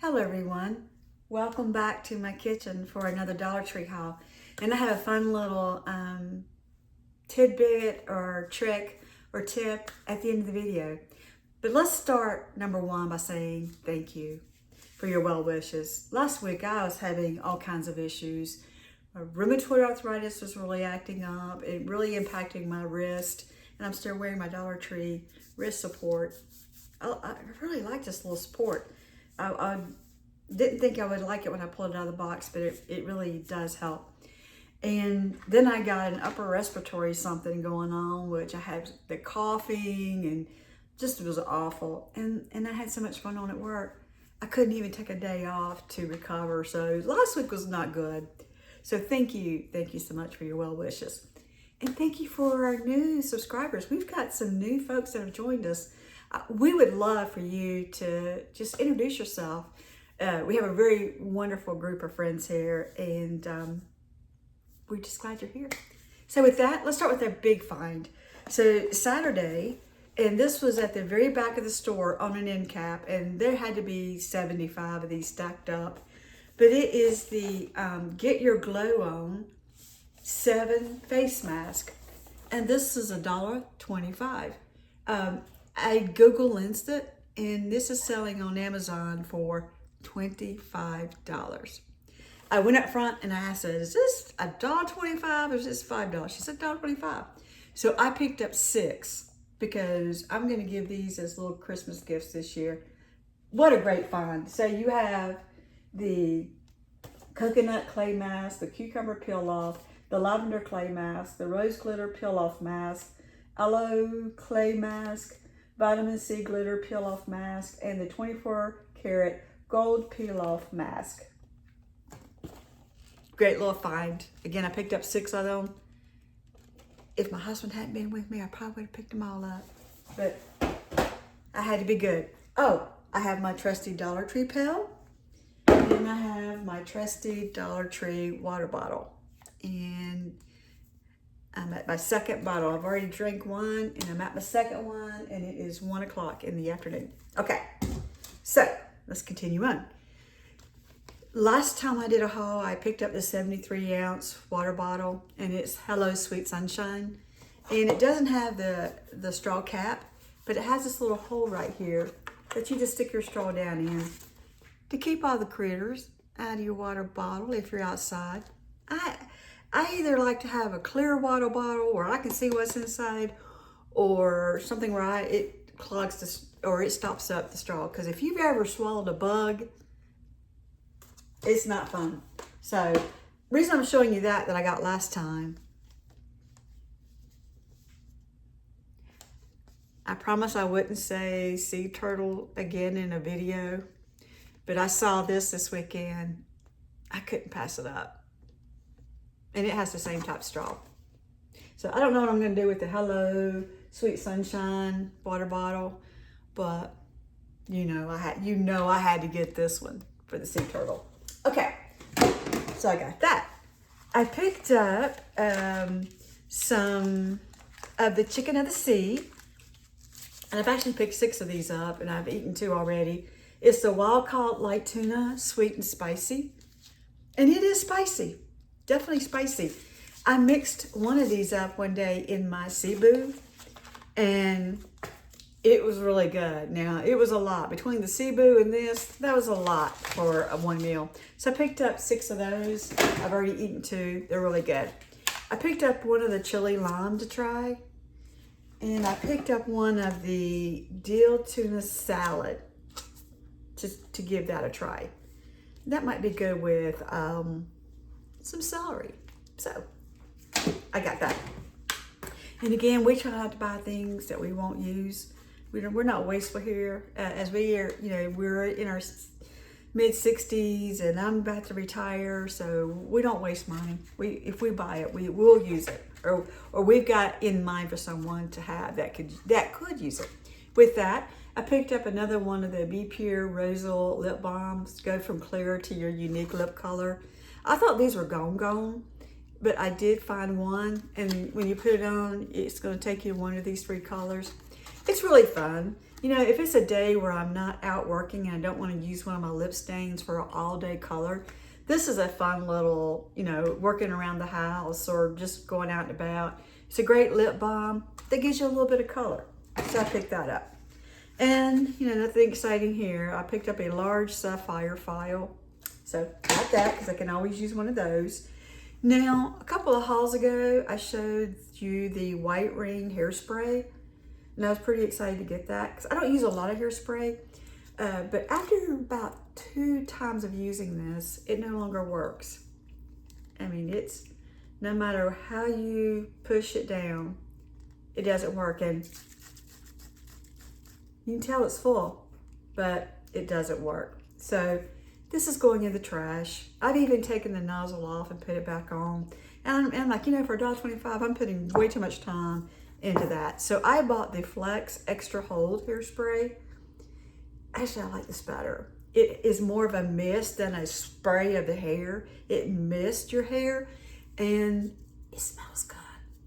Hello everyone, welcome back to my kitchen for another Dollar Tree haul. And I have a fun little tidbit or trick or tip at the end of the video. But let's start number one by saying thank you for your well wishes. Last week I was having all kinds of issues. Rheumatoid arthritis was really acting up, it really impacting my wrist, and I'm still wearing my Dollar Tree wrist support. I really like this little support. I didn't think I would like it when I pulled it out of the box, but it really does help. And then I got an upper respiratory something going on, which I had the coughing and just was awful. And I had so much fun on at work. I couldn't even take a day off to recover. So last week was not good. So thank you so much for your well wishes. And thank you for our new subscribers. We've got some new folks that have joined us. We would love for you to just introduce yourself. We have a very wonderful group of friends here, and we're just glad you're here. So with that, let's start with our big find. So Saturday, and this was at the very back of the store on an end cap, and there had to be 75 of these stacked up. But it is the Get Your Glow On 7 face mask, and this is $1.25. I Google Lensed it, and this is selling on Amazon for $25. I went up front and I said, is this $1.25 or is this $5? She said $1.25. So I picked up 6 because I'm going to give these as little Christmas gifts this year. What a great find. So you have the coconut clay mask, the cucumber peel off, the lavender clay mask, the rose glitter peel off mask, aloe clay mask, vitamin C glitter peel off mask, and the 24 karat gold peel off mask. Great little find. Again, I picked up 6 of them. If my husband hadn't been with me, I probably would have picked them all up. But I had to be good. Oh, I have my trusty Dollar Tree pail. And I have my trusty Dollar Tree water bottle. And I'm at my second bottle. I've already drank one, and I'm at my second one, and it is 1 o'clock in the afternoon. Okay, so let's continue on. Last time I did a haul, I picked up the 73-ounce water bottle, and it's Hello Sweet Sunshine. And it doesn't have the straw cap, but it has this little hole right here that you just stick your straw down in to keep all the critters out of your water bottle if you're outside. I either like to have a clear water bottle where I can see what's inside, or something where it clogs or it stops up the straw. Because if you've ever swallowed a bug, it's not fun. So, the reason I'm showing you that I got last time, I promise I wouldn't say sea turtle again in a video, but I saw this weekend. I couldn't pass it up. And it has the same type straw. So I don't know what I'm gonna do with the Hello Sweet Sunshine water bottle, but I had to get this one for the sea turtle. Okay, so I got that. I picked up some of the chicken of the sea, and I've actually picked 6 of these up, and I've eaten 2 already. It's the wild caught light tuna, sweet and spicy, and it is spicy. Definitely spicy. I mixed one of these up one day in my Cebu, and it was really good. Now, it was a lot. Between the Cebu and this, that was a lot for one meal. So I picked up 6 of those. I've already eaten 2. They're really good. I picked up one of the chili lime to try, and I picked up one of the dill tuna salad to give that a try. That might be good with some celery. So I got that. And again, we try not to buy things that we won't use. We're not wasteful here. As we are, we're in our mid-60s, and I'm about to retire, so we don't waste money. If we buy it, we'll use it, or we've got in mind for someone to have that could use it. With that, I picked up another one of the Be Pure Rosal lip balms. Go from clear to your unique lip color. I thought these were gone, but I did find one, and when you put it on, it's going to take you to one of these 3 colors. It's really fun. You know, if it's a day where I'm not out working and I don't want to use one of my lip stains for an all day color, this is a fun little, you know, working around the house or just going out and about. It's a great lip balm that gives you a little bit of color. So I picked that up. And, you know, nothing exciting here. I picked up a large sapphire file. So got that because I can always use one of those. Now, a couple of hauls ago, I showed you the White Ring hairspray. And I was pretty excited to get that because I don't use a lot of hairspray. But after about 2 times of using this, it no longer works. I mean, it's no matter how you push it down, it doesn't work. And you can tell it's full, but it doesn't work. So this is going in the trash. I've even taken the nozzle off and put it back on. And I'm like, you know, for $1.25, I'm putting way too much time into that. So I bought the Flex Extra Hold hairspray. Actually, I like this better. It is more of a mist than a spray of the hair. It mists your hair and it smells good.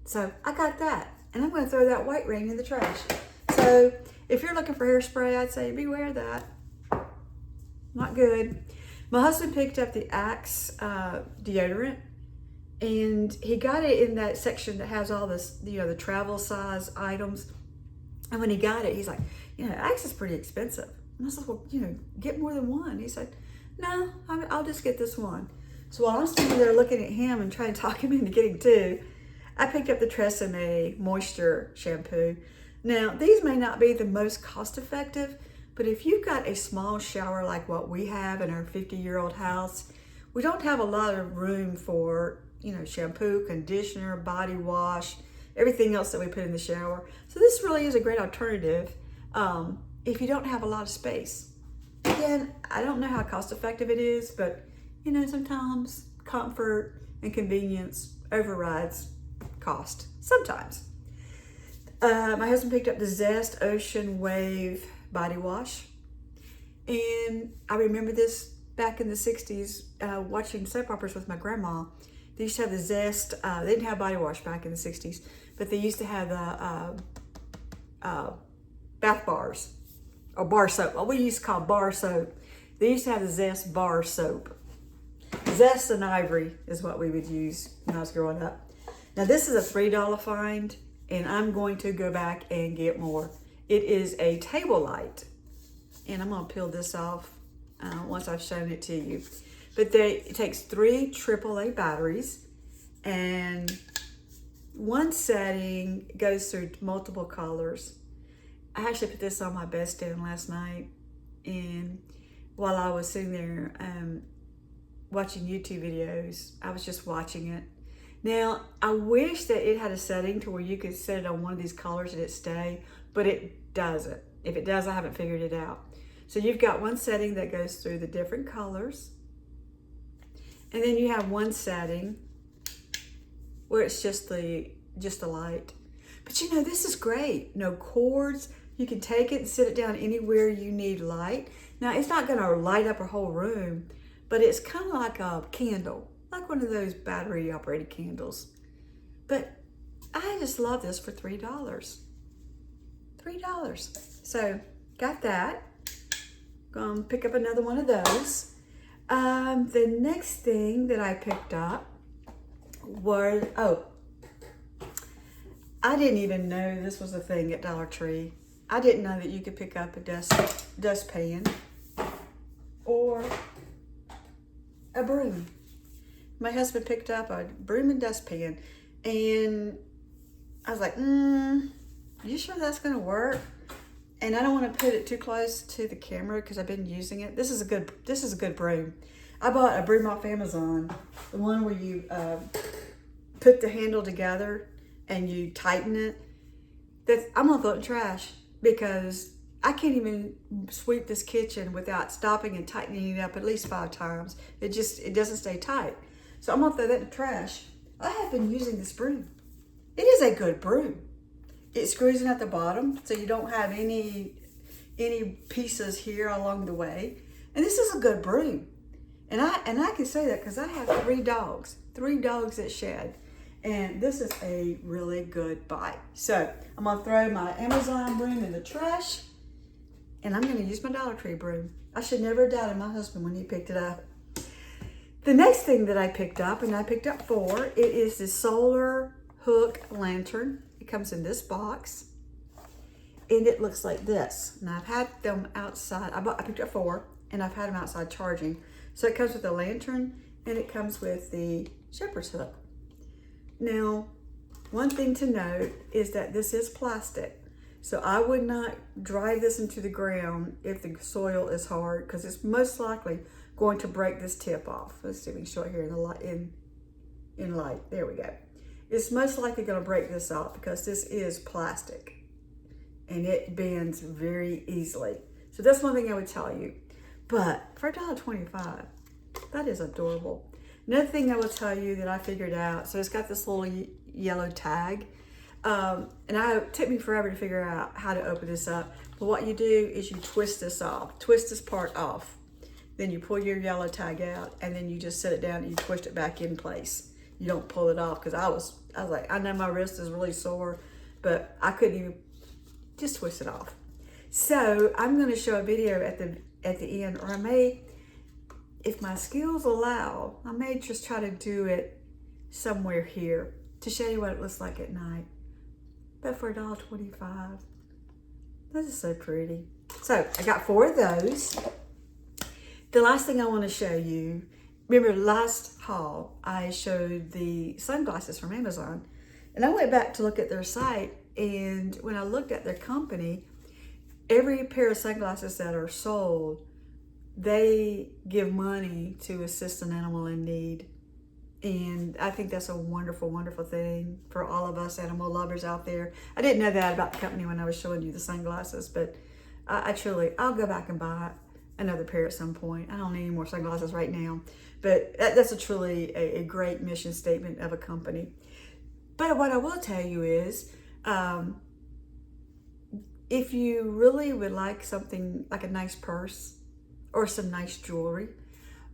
So I got that. And I'm going to throw that White Ring in the trash. So if you're looking for hairspray, I'd say beware of that. Not good. My husband picked up the Axe deodorant, and he got it in that section that has all this, you know, the travel size items. And when he got it, he's like, you know, Axe is pretty expensive. And I said, well, you know, get more than one. He said, no, I'll just get this one. So while I'm standing there looking at him and trying to talk him into getting 2, I picked up the Tresemme Moisture Shampoo. Now, these may not be the most cost effective, but if you've got a small shower like what we have in our 50-year-old house, we don't have a lot of room for, you know, shampoo, conditioner, body wash, everything else that we put in the shower. So this really is a great alternative if you don't have a lot of space. Again, I don't know how cost effective it is, but you know, sometimes comfort and convenience overrides cost, sometimes. My husband picked up the Zest Ocean Wave body wash. And I remember this back in the 60s, watching soap operas with my grandma. They used to have the Zest, they didn't have body wash back in the 60s, but they used to have the bath bars, or bar soap. What we used to call bar soap. They used to have the Zest bar soap. Zest and Ivory is what we would use when I was growing up. Now this is a $3 find, and I'm going to go back and get more. It is a table light, and I'm going to peel this off once I've shown it to you. But it takes 3 AAA batteries, and one setting goes through multiple colors. I actually put this on my bedstand last night, and while I was sitting there watching YouTube videos, I was just watching it. Now, I wish that it had a setting to where you could set it on one of these colors and it'd stay, but it doesn't. If it does, I haven't figured it out. So you've got one setting that goes through the different colors, and then you have one setting where it's just the light. But you know, this is great. No cords. You can take it and sit it down anywhere you need light. Now, it's not going to light up a whole room, but it's kind of like a candle, like one of those battery operated candles. But I just love this for $3. $3. So got that. Gonna pick up another one of those. The next thing that I picked up was, I didn't even know this was a thing at Dollar Tree. I didn't know that you could pick up a dustpan or a broom. My husband picked up a broom and dustpan, and I was like, you sure that's gonna work? And I don't want to put it too close to the camera because I've been using it. This is a good broom. I bought a broom off Amazon, the one where you put the handle together and you tighten it. I'm gonna throw it in trash because I can't even sweep this kitchen without stopping and tightening it up at least 5 times. It doesn't stay tight. So I'm gonna throw that in the trash. I have been using this broom. It is a good broom. It screws in at the bottom, so you don't have any pieces here along the way. And this is a good broom. And I can say that because I have 3 dogs that shed. And this is a really good buy. So I'm gonna throw my Amazon broom in the trash, And I'm going to use my Dollar Tree broom. I should never have doubted my husband when he picked it up. The next thing that I picked up, and I picked up 4, it is the solar hook lantern. It comes in this box. And it looks like this. Now I've had them outside. I picked up 4, and I've had them outside charging. So it comes with a lantern, and it comes with the shepherd's hook. Now, one thing to note is that this is plastic. So I would not drive this into the ground if the soil is hard, because it's most likely going to break this tip off. Let's see if we can show it here in the light. In light, there we go. It's most likely going to break this off because this is plastic, and it bends very easily. So that's one thing I would tell you. But for $1.25, that is adorable. Another thing I will tell you that I figured out. So it's got this little yellow tag. And it took me forever to figure out how to open this up. But what you do is you twist this off, twist this part off. Then you pull your yellow tag out, and then you just set it down and you twist it back in place. You don't pull it off, because I was like, I know my wrist is really sore, but I couldn't even just twist it off. So I'm going to show a video at the end, or I may, if my skills allow, I may just try to do it somewhere here to show you what it looks like at night. But for $1.25, this is so pretty. So I got 4 of those. The last thing I want to show you, remember last haul, I showed the sunglasses from Amazon. And I went back to look at their site, and when I looked at their company, every pair of sunglasses that are sold, they give money to assist an animal in need. And I think that's a wonderful, wonderful thing for all of us animal lovers out there. I didn't know that about the company when I was showing you the sunglasses, but I'll go back and buy another pair at some point. I don't need any more sunglasses right now, but that's truly a great mission statement of a company. But what I will tell you is, if you really would like something like a nice purse or some nice jewelry,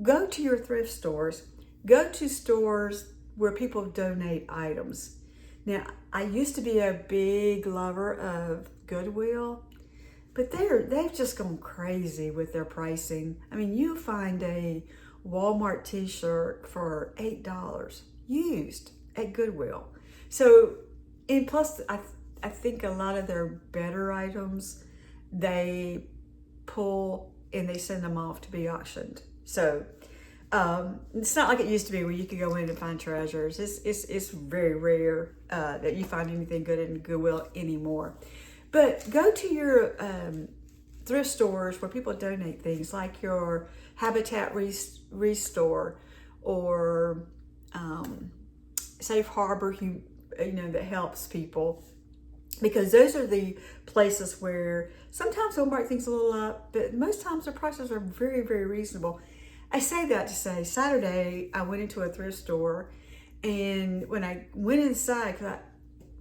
go to your thrift stores. Go to stores where people donate items. Now, I used to be a big lover of Goodwill, but they've just gone crazy with their pricing. I mean, you find a Walmart t-shirt for $8 used at Goodwill. So, and plus, I think a lot of their better items, they pull and they send them off to be auctioned. So, it's not like it used to be where you could go in and find treasures. It's very rare that you find anything good in Goodwill anymore. But go to your thrift stores where people donate things, like your Habitat Restore or Safe Harbor, that helps people. Because those are the places where sometimes they'll mark things a little up, but most times their prices are very, very reasonable. I say that to say, Saturday, I went into a thrift store, and when I went inside, because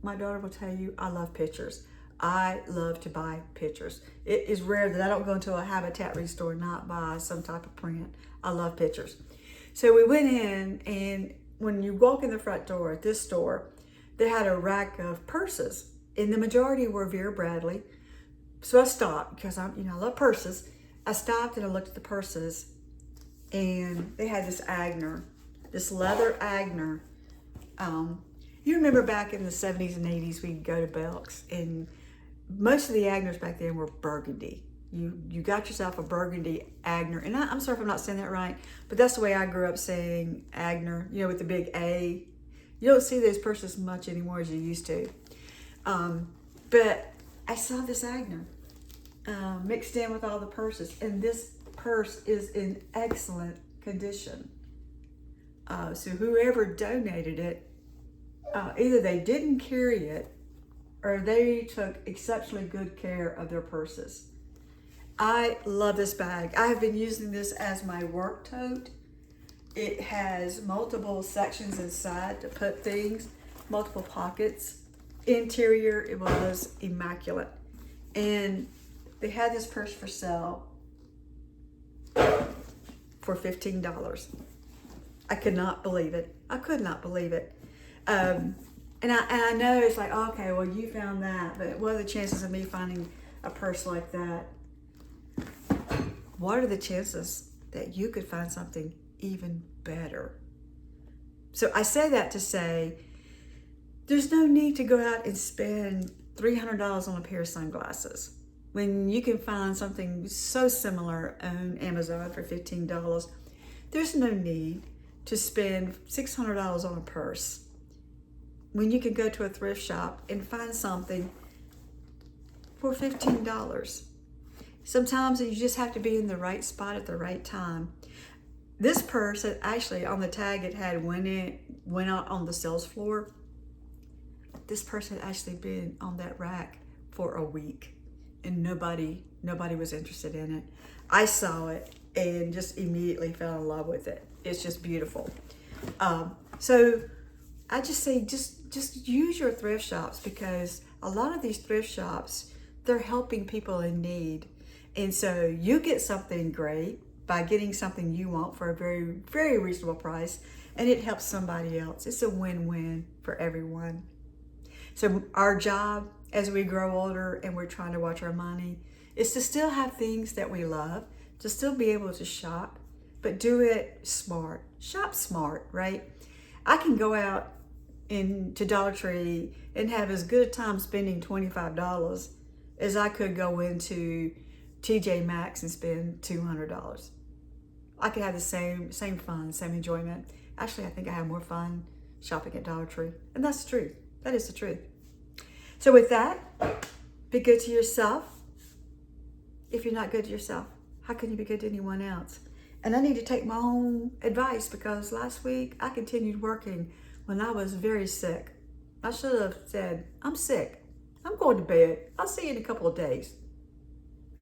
my daughter will tell you, I love pictures. I love to buy pictures. It is rare that I don't go into a Habitat Restore and not buy some type of print. I love pictures. So we went in, and when you walk in the front door at this store, they had a rack of purses, and the majority were Vera Bradley. So I stopped, because I love purses. I stopped and I looked at the purses, and they had this Agner, this leather Agner. You remember back in the 70s and 80s, we'd go to Belk's, and most of the Agners back then were burgundy. You got yourself a burgundy Agner, and I'm sorry if I'm not saying that right, but that's the way I grew up saying Agner, with the big A. You don't see those purses much anymore as you used to. But I saw this Agner mixed in with all the purses, and this purse is in excellent condition. So whoever donated it, either they didn't carry it or they took exceptionally good care of their purses. I love this bag. I have been using this as my work tote. It has multiple sections inside to put things, multiple pockets. Interior, it was immaculate. And they had this purse for sale for $15. I could not believe it. I could not believe it. And I know it's like, okay, well, you found that, but what are the chances of me finding a purse like that what are the chances that you could find something even better? So I say that to say, there's no need to go out and spend $300 on a pair of sunglasses when you can find something so similar on Amazon for $15. There's no need to spend $600 on a purse when you can go to a thrift shop and find something for $15. Sometimes you just have to be in the right spot at the right time. This purse, actually on the tag it had went out on the sales floor. This purse had actually been on that rack for a week and nobody was interested in it. I saw it and just immediately fell in love with it. It's just beautiful. So I just say, just use your thrift shops, because a lot of these thrift shops, they're helping people in need. And so you get something great by getting something you want for a very, very reasonable price, and it helps somebody else. It's a win-win for everyone. So our job as we grow older and we're trying to watch our money is to still have things that we love, to still be able to shop, but do it smart. Shop smart, right? I can go out to Dollar Tree and have as good a time spending $25 as I could go into TJ Maxx and spend $200. I could have the same fun, same enjoyment. Actually, I think I have more fun shopping at Dollar Tree. And that's the truth. That is the truth. So with that, be good to yourself. If you're not good to yourself, how can you be good to anyone else? And I need to take my own advice, because last week I continued working when I was very sick. I should have said, I'm sick. I'm going to bed. I'll see you in a couple of days.